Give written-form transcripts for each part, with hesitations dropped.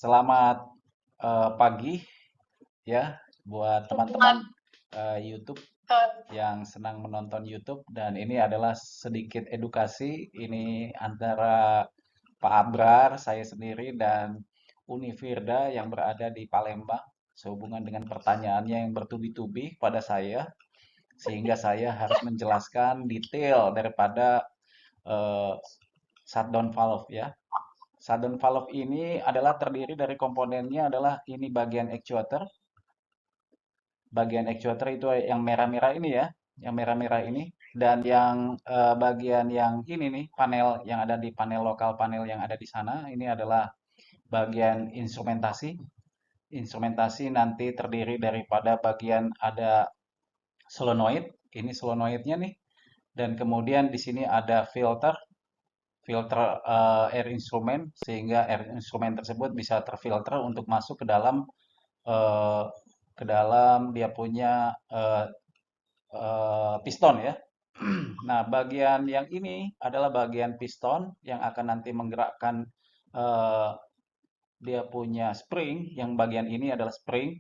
Selamat pagi ya buat teman-teman YouTube yang senang menonton YouTube, dan ini adalah sedikit edukasi ini antara Pak Abrar, saya sendiri, dan Uni Firda yang berada di Palembang sehubungan dengan pertanyaannya yang bertubi-tubi pada saya, sehingga saya harus menjelaskan detail daripada eh, shutdown valve ya. Shutdown valve ini adalah terdiri dari komponennya adalah ini bagian actuator. Bagian actuator itu yang merah-merah ini ya, yang merah-merah ini. Dan yang bagian yang ini nih, panel yang ada di panel lokal panel yang ada di sana, ini adalah bagian instrumentasi. Instrumentasi nanti terdiri daripada bagian ada solenoid, ini solenoidnya nih. Dan kemudian di sini ada filter, filter air instrument, sehingga air instrument tersebut bisa terfilter untuk masuk eh, ke dalam dia punya piston ya. Nah, bagian yang ini adalah bagian piston yang akan nanti menggerakkan eh, dia punya spring. Yang bagian ini adalah spring,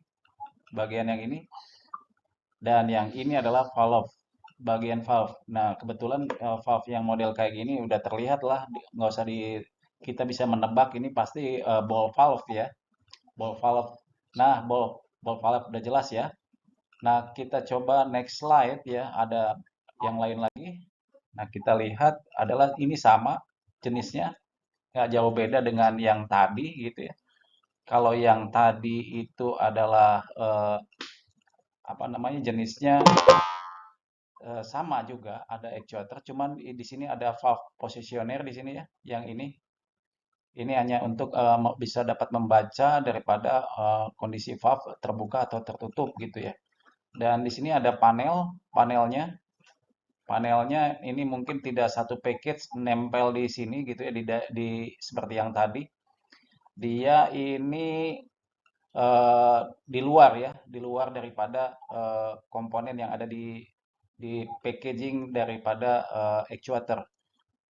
bagian yang ini, dan yang ini adalah valve, bagian valve. Nah, kebetulan valve yang model kayak gini udah terlihat lah, nggak usah kita bisa menebak ini pasti ball valve ya, ball valve. Nah, ball valve udah jelas ya. Nah, kita coba next slide ya, ada yang lain lagi. Nah, kita lihat adalah ini sama jenisnya, nggak jauh beda dengan yang tadi gitu ya. Kalau yang tadi itu adalah apa namanya jenisnya sama juga, ada actuator, cuman di sini ada valve positioner di sini ya. Yang ini hanya untuk bisa dapat membaca daripada kondisi valve terbuka atau tertutup gitu ya. Dan di sini ada panelnya. Panelnya ini mungkin tidak satu package nempel di sini gitu ya, di seperti yang tadi. Dia ini di luar ya, di luar daripada komponen yang ada di packaging daripada actuator.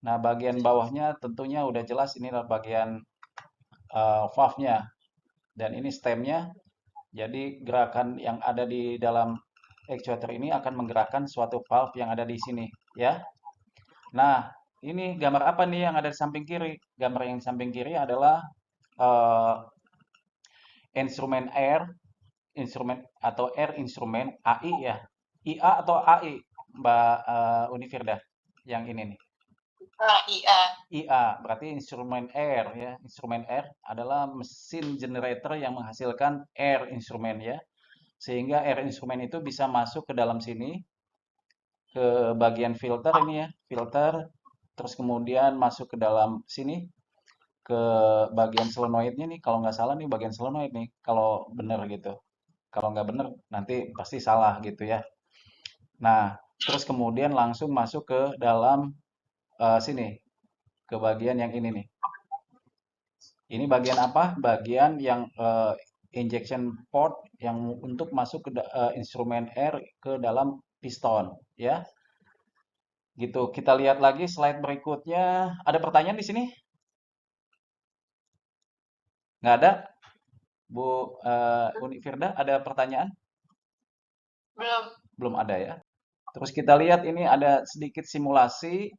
Nah, bagian bawahnya tentunya udah jelas ini adalah bagian valve-nya, dan ini stemnya. Jadi gerakan yang ada di dalam actuator ini akan menggerakkan suatu valve yang ada di sini ya. Nah, ini gambar apa nih yang ada di samping kiri? Gambar yang di samping kiri adalah eh, instrumen air, instrumen atau air instrumen AI ya. IA atau AI, Mbak Unifirda, yang ini nih. Iya. IA berarti instrumen air ya. Instrumen air adalah mesin generator yang menghasilkan air instrumen ya. Sehingga air instrumen itu bisa masuk ke dalam sini, ke bagian filter ini ya, filter, terus kemudian masuk ke dalam sini, ke bagian solenoidnya nih, kalau nggak salah nih bagian solenoid nih, kalau bener gitu. Kalau nggak bener, nanti pasti salah gitu ya. Nah, terus kemudian langsung masuk ke dalam sini, ke bagian yang ini nih. Ini bagian apa? Bagian yang injection port yang untuk masuk ke instrumen air ke dalam piston ya. Gitu. Kita lihat lagi slide berikutnya. Ada pertanyaan di sini? Nggak ada? Bu Uni Firda, ada pertanyaan? Belum. Belum ada ya. Terus kita lihat ini ada sedikit simulasi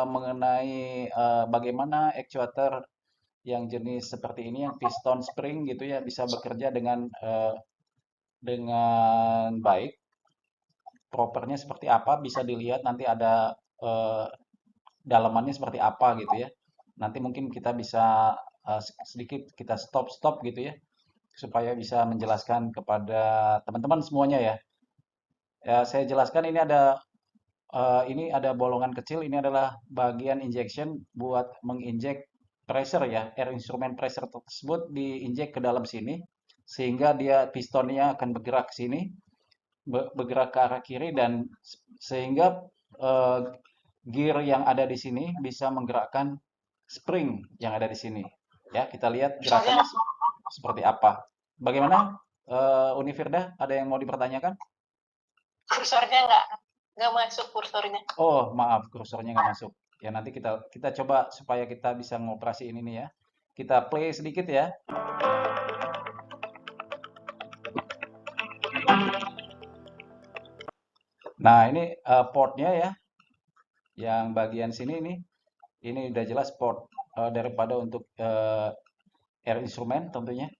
mengenai bagaimana actuator yang jenis seperti ini, yang piston spring gitu ya, bisa bekerja dengan baik. Propernya seperti apa bisa dilihat, nanti ada eh, dalamannya seperti apa gitu ya. Nanti mungkin kita bisa sedikit kita stop gitu ya, supaya bisa menjelaskan kepada teman-teman semuanya ya. Ya, saya jelaskan ini ada bolongan kecil, ini adalah bagian injection buat menginjek pressure ya, air instrument pressure tersebut diinjek ke dalam sini, sehingga dia pistonnya akan bergerak ke sini, bergerak ke arah kiri, dan sehingga eh, gear yang ada di sini bisa menggerakkan spring yang ada di sini. Ya, kita lihat Soalnya gerakannya seperti apa. Bagaimana, Unifirda? Ada yang mau dipertanyakan? kursornya nggak masuk kursornya. Oh, maaf, kursornya nggak masuk. Ya, nanti kita kita coba supaya kita bisa ngoperasi ini nih ya. Kita play sedikit ya. Nah, ini portnya ya, yang bagian sini ini udah jelas port daripada untuk air instrument tentunya.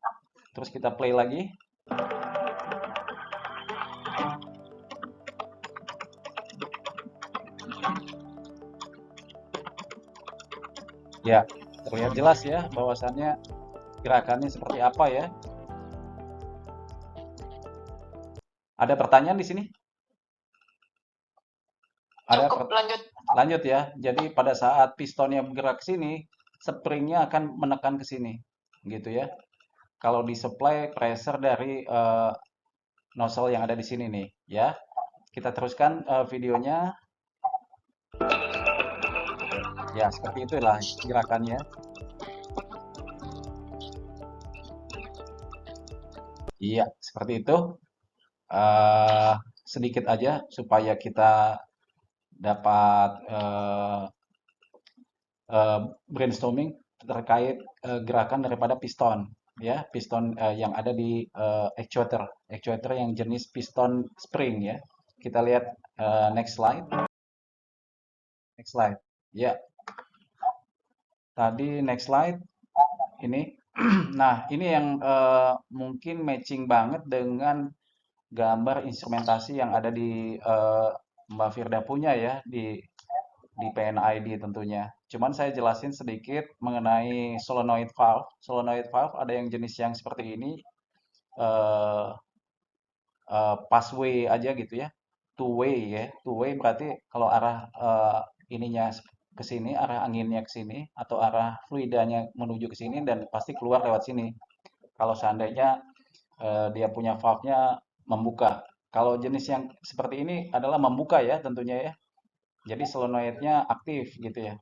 Terus kita play lagi. Ya, terlihat jelas ya bahwasannya gerakannya seperti apa ya. Ada pertanyaan di sini? Ada Cukup, lanjut. lanjut ya. Jadi pada saat pistonnya bergerak ke sini, springnya akan menekan ke sini, gitu ya. Kalau di supply pressure dari nozzle yang ada di sini nih, ya. Kita teruskan videonya. Ya, seperti itulah gerakannya. Iya, seperti itu. Eh, sedikit aja supaya kita dapat brainstorming terkait gerakan daripada piston, ya, piston yang ada di actuator yang jenis piston spring ya. Kita lihat next slide, ya. Tadi next slide ini. Nah, ini yang mungkin matching banget dengan gambar instrumentasi yang ada di Mbak Firda punya ya di PNID tentunya. Cuman saya jelasin sedikit mengenai solenoid valve. Solenoid valve ada yang jenis yang seperti ini, eh, passway aja gitu ya, two way ya. Two way berarti kalau arah ininya ke sini, arah anginnya ke sini, atau arah fluidanya menuju ke sini dan pasti keluar lewat sini. Kalau seandainya dia punya valve-nya membuka. Kalau jenis yang seperti ini adalah membuka ya tentunya ya. Jadi solenoidnya aktif gitu ya.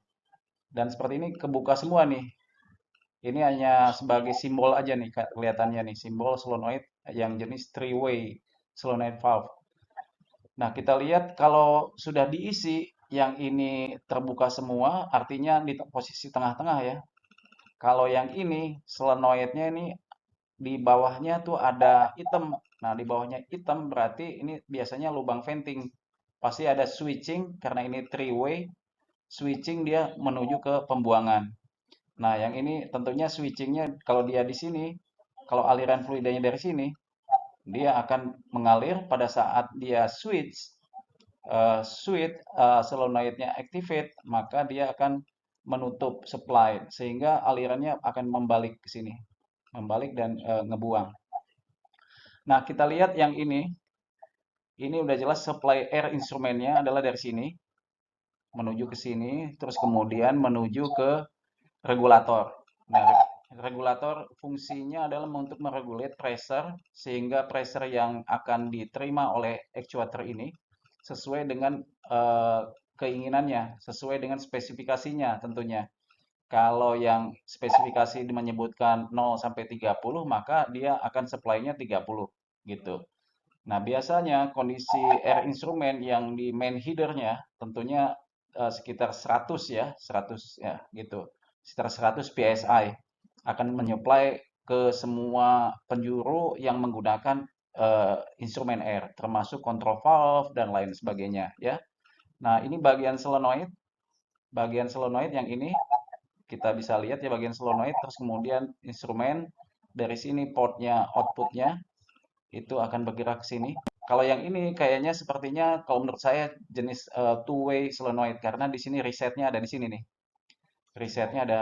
Dan seperti ini kebuka semua nih. Ini hanya sebagai simbol aja nih kelihatannya nih, simbol solenoid yang jenis three way solenoid valve. Nah, kita lihat kalau sudah diisi yang ini terbuka semua, artinya di posisi tengah-tengah ya. Kalau yang ini solenoidnya ini di bawahnya tuh ada hitam. Nah, di bawahnya hitam berarti ini biasanya lubang venting. Pasti ada switching karena ini three way, switching dia menuju ke pembuangan. Nah, yang ini tentunya switchingnya kalau dia di sini, kalau aliran fluidanya dari sini, dia akan mengalir pada saat dia switch solenoidnya activate, maka dia akan menutup supply sehingga alirannya akan membalik ke sini, membalik dan ngebuang. Nah, kita lihat yang ini udah jelas supply air instrumennya adalah dari sini menuju ke sini, terus kemudian menuju ke regulator. Nah, regulator fungsinya adalah untuk meregulate pressure sehingga pressure yang akan diterima oleh actuator ini sesuai dengan keinginannya, sesuai dengan spesifikasinya tentunya. Kalau yang spesifikasi menyebutkan 0 sampai 30, maka dia akan supply-nya 30 gitu. Nah, biasanya kondisi air instrumen yang di main header-nya tentunya sekitar 100 ya, 100 ya gitu. Sekitar 100 psi akan menyuplai ke semua penjuru yang menggunakan instrumen air, termasuk control valve dan lain sebagainya ya. Nah, ini bagian solenoid yang ini kita bisa lihat ya bagian solenoid, terus kemudian instrumen dari sini portnya, outputnya itu akan bergerak ke sini. Kalau yang ini kayaknya sepertinya kalau menurut saya jenis two way solenoid karena di sini resetnya ada di sini nih. Resetnya ada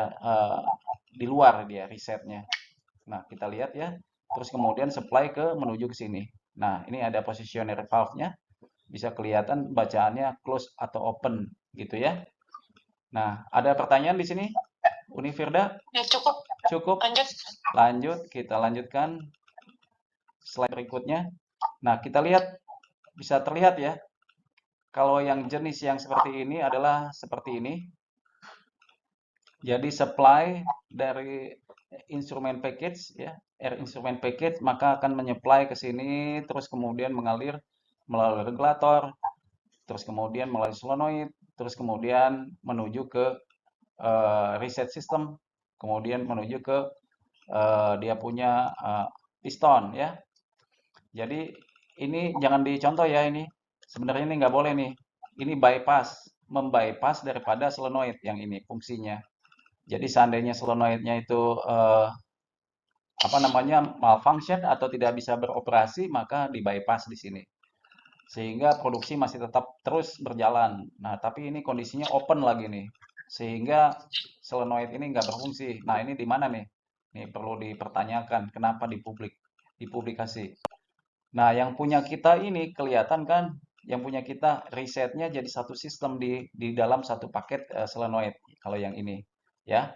di luar dia resetnya. Nah, kita lihat ya. Terus kemudian supply ke menuju ke sini. Nah, ini ada positioner valve-nya. Bisa kelihatan bacaannya close atau open gitu ya. Nah, ada pertanyaan di sini? Unifirda? Ya, cukup. Cukup. Lanjut. Lanjut, kita lanjutkan slide berikutnya. Nah, kita lihat bisa terlihat ya. Kalau yang jenis yang seperti ini adalah seperti ini. Jadi supply dari instrumen package ya, air instrument package maka akan menyuplai ke sini terus kemudian mengalir melalui regulator, terus kemudian melalui solenoid, terus kemudian menuju ke reset system kemudian menuju ke dia punya piston ya. Jadi ini jangan dicontoh ya ini. Sebenarnya ini nggak boleh nih. Ini bypass, membypass daripada solenoid yang ini fungsinya. Jadi seandainya solenoidnya itu apa namanya malfunction atau tidak bisa beroperasi, maka di bypass di sini. Sehingga produksi masih tetap terus berjalan. Nah, tapi ini kondisinya open lagi nih. Sehingga solenoid ini nggak berfungsi. Nah, ini di mana nih? Ini perlu dipertanyakan kenapa dipublikasi. Nah, yang punya kita ini kelihatan kan, yang punya kita risetnya jadi satu sistem di dalam satu paket solenoid. Kalau yang ini, ya,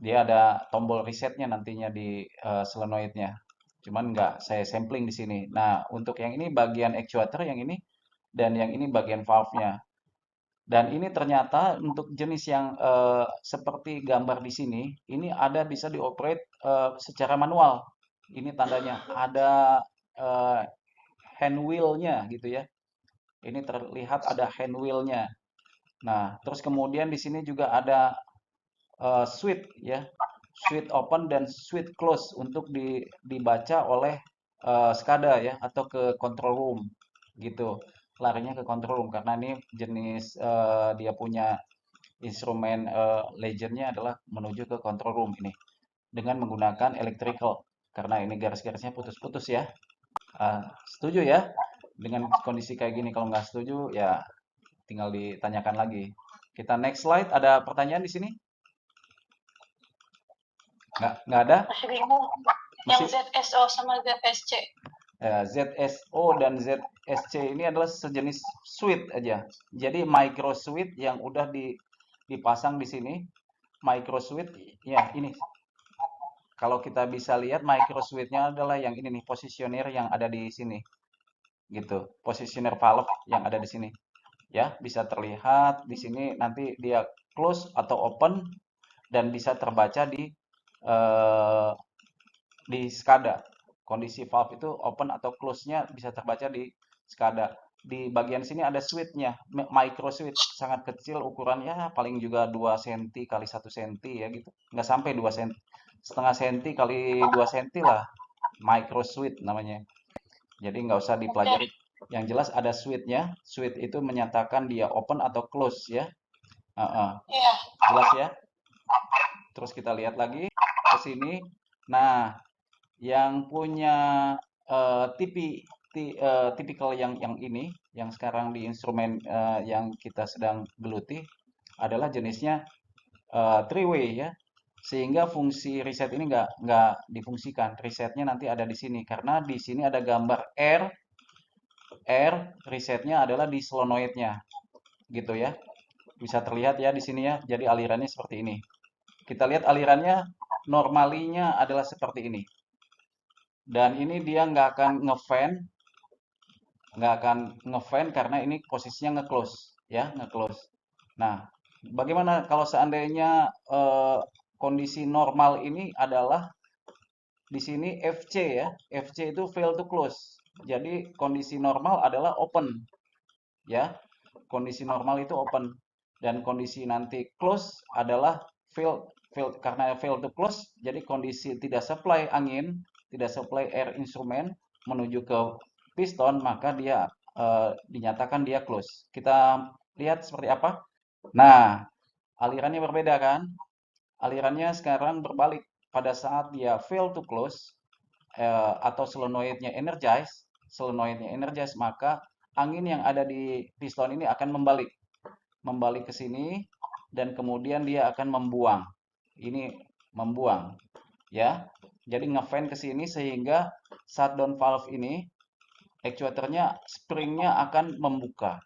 dia ada tombol resetnya nantinya di solenoidnya. Cuman nggak saya sampling di sini. Nah, untuk yang ini bagian actuator yang ini dan yang ini bagian valve-nya. Dan ini ternyata untuk jenis yang seperti gambar di sini, ini ada bisa dioperate secara manual. Ini tandanya ada eh, hand wheel-nya gitu ya. Ini terlihat ada hand wheel-nya. Nah, terus kemudian di sini juga ada switch ya, switch open dan switch close untuk dibaca oleh SCADA ya atau ke control room gitu. Larinya ke control room karena ini jenis dia punya instrumen legendnya adalah menuju ke control room ini dengan menggunakan electrical karena ini garis-garisnya putus-putus ya. Setuju ya dengan kondisi kayak gini? Kalau nggak setuju ya tinggal ditanyakan lagi. Kita next slide. Ada pertanyaan di sini? Nggak ada? Masih bingung. Yang Masih ZSO sama ZSC. ZSO dan ZSC ini adalah sejenis switch aja. Jadi micro switch yang udah dipasang di sini. Micro switch ya ini. Kalau kita bisa lihat micro switch-nya adalah yang ini nih, positioner yang ada di sini. Gitu. Positioner valve yang ada di sini. Ya, bisa terlihat di sini nanti dia close atau open dan bisa terbaca eh, di SCADA. Kondisi valve itu open atau close-nya bisa terbaca di SCADA. Di bagian sini ada switch-nya, micro switch, sangat kecil ukurannya, paling juga 2 cm kali 1 cm ya gitu. Nggak sampai 2 cm, setengah cm kali 2 cm lah, micro switch namanya. Jadi nggak usah dipelajari. Yang jelas ada switch-nya, switch itu menyatakan dia open atau close ya. Iya. Jelas ya. Terus kita lihat lagi ke sini. Nah, yang punya tipikal yang ini, yang sekarang di instrumen yang kita sedang geluti adalah jenisnya three way ya. Sehingga fungsi reset ini nggak difungsikan. Resetnya nanti ada di sini karena di sini ada gambar R resetnya adalah di solenoidnya gitu ya. Bisa terlihat ya di sini ya. Jadi alirannya seperti ini. Kita lihat alirannya normalinya adalah seperti ini. Dan ini dia nggak akan ngefan karena ini posisinya nge-close ya, nge-close. Nah, bagaimana kalau seandainya kondisi normal ini adalah di sini FC ya, FC itu fail to close. Jadi kondisi normal adalah open ya, kondisi normal itu open dan kondisi nanti close adalah fail fail karena fail to close. Jadi kondisi tidak supply angin, tidak supply air instrumen menuju ke piston, maka dia dinyatakan dia close. Kita lihat seperti apa. Nah, alirannya berbeda kan? Alirannya sekarang berbalik pada saat dia fail to close atau solenoidnya energize, maka angin yang ada di piston ini akan membalik ke sini dan kemudian dia akan membuang. Ini membuang ya. Jadi ngefan ke sini sehingga shutdown valve ini actuatornya springnya akan membuka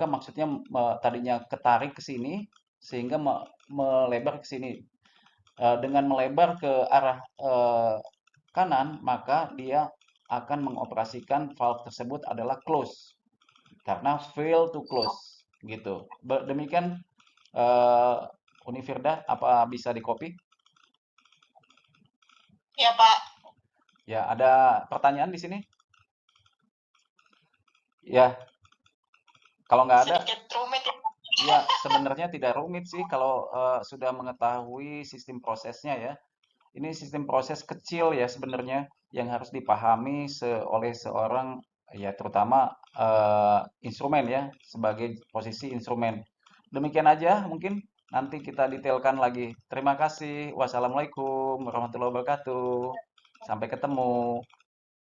maksudnya tadinya ketarik ke sini sehingga melebar ke sini. Dengan melebar ke arah kanan maka dia akan mengoperasikan valve tersebut adalah close karena fail to close gitu. Demikian Unifirda, apa bisa di-copy? Iya, Pak. Ya, ada pertanyaan di sini? Ya, kalau nggak ada, Sedikit rumit ya. Ya, sebenarnya tidak rumit sih kalau sudah mengetahui sistem prosesnya ya. Ini sistem proses kecil ya sebenarnya yang harus dipahami oleh seorang ya terutama instrumen ya sebagai posisi instrumen. Demikian aja mungkin nanti kita detailkan lagi. Terima kasih. Wassalamualaikum warahmatullahi wabarakatuh. Sampai ketemu.